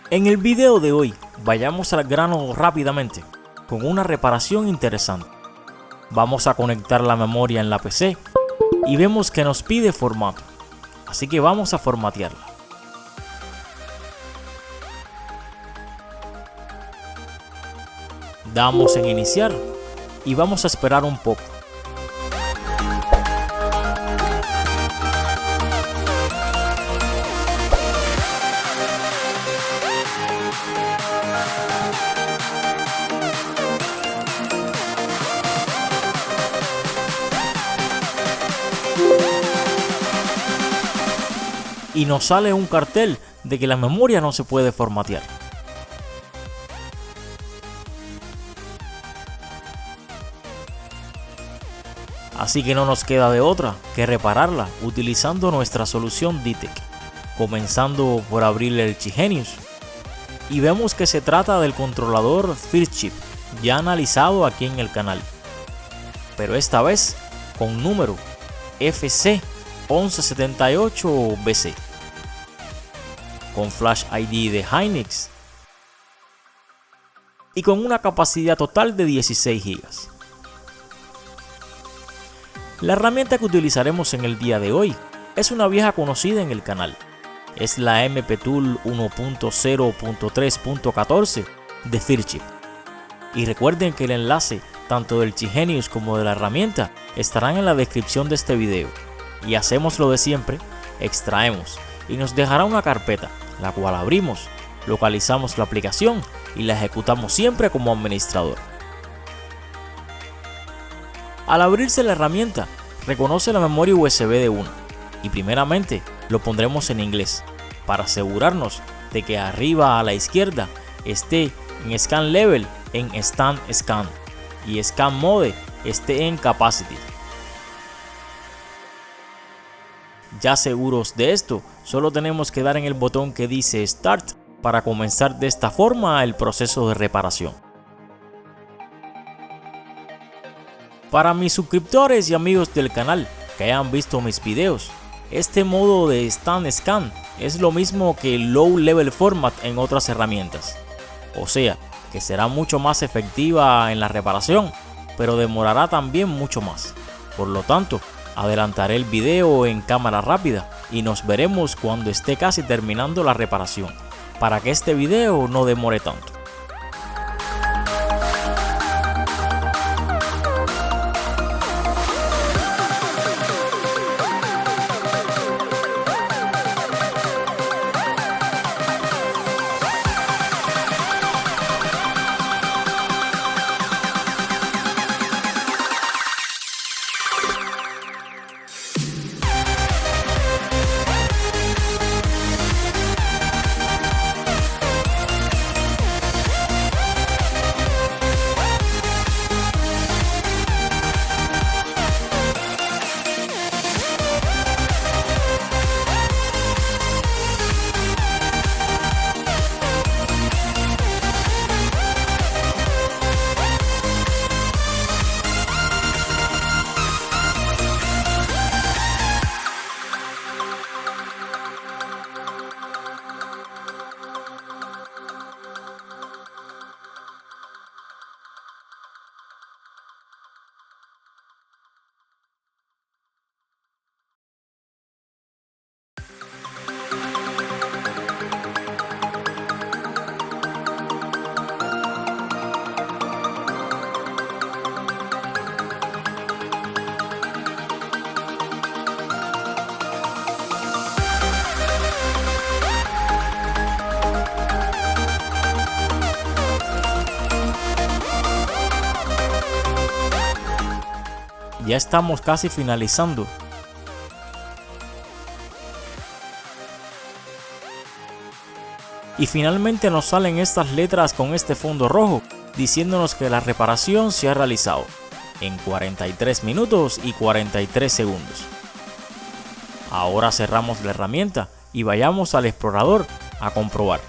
En el video de hoy, vayamos al grano rápidamente, con una reparación interesante. Vamos a conectar la memoria en la PC y vemos que nos pide formato, así que vamos a formatearla. Damos en iniciar y vamos a esperar un poco. Y nos sale un cartel de que la memoria no se puede formatear. Así que no nos queda de otra que repararla utilizando nuestra solución DTEC, comenzando por abrir el Chigenius. Y vemos que se trata del controlador FirstChip, ya analizado aquí en el canal, pero esta vez con número FC1178BC, con Flash ID de Hynix y con una capacidad total de 16 GB. La herramienta que utilizaremos en el día de hoy es una vieja conocida en el canal. Es la MP Tool 1.0.3.14 de FirstChip. Y recuerden que el enlace tanto del Chigenius como de la herramienta estarán en la descripción de este video. Y hacemos lo de siempre, extraemos y nos dejará una carpeta, la cual abrimos, localizamos la aplicación y la ejecutamos siempre como administrador. Al abrirse la herramienta, reconoce la memoria USB de una y primeramente lo pondremos en inglés para asegurarnos de que arriba a la izquierda esté en Scan Level en Stand Scan y Scan Mode esté en Capacity. Ya seguros de esto, solo tenemos que dar en el botón que dice Start para comenzar de esta forma el proceso de reparación. Para mis suscriptores y amigos del canal que hayan visto mis videos, este modo de Stand Scan es lo mismo que el Low Level Format en otras herramientas, o sea que será mucho más efectiva en la reparación, pero demorará también mucho más. Por lo tanto, adelantaré el video en cámara rápida y nos veremos cuando esté casi terminando la reparación, para que este video no demore tanto. Ya estamos casi finalizando. Y finalmente nos salen estas letras con este fondo rojo, diciéndonos que la reparación se ha realizado en 43 minutos y 43 segundos. Ahora cerramos la herramienta y vayamos al explorador a comprobar.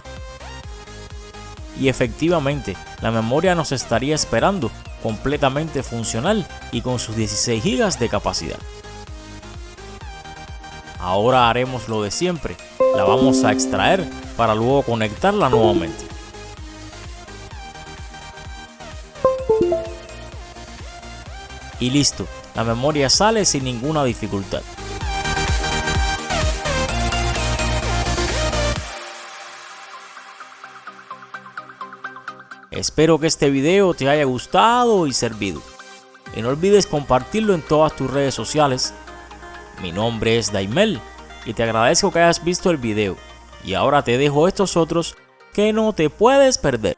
Y efectivamente, la memoria nos estaría esperando completamente funcional y con sus 16 GB de capacidad. Ahora haremos lo de siempre, la vamos a extraer para luego conectarla nuevamente. Y listo, la memoria sale sin ninguna dificultad. Espero que este video te haya gustado y servido. Y no olvides compartirlo en todas tus redes sociales. Mi nombre es Daimel y te agradezco que hayas visto el video. Y ahora te dejo estos otros que no te puedes perder.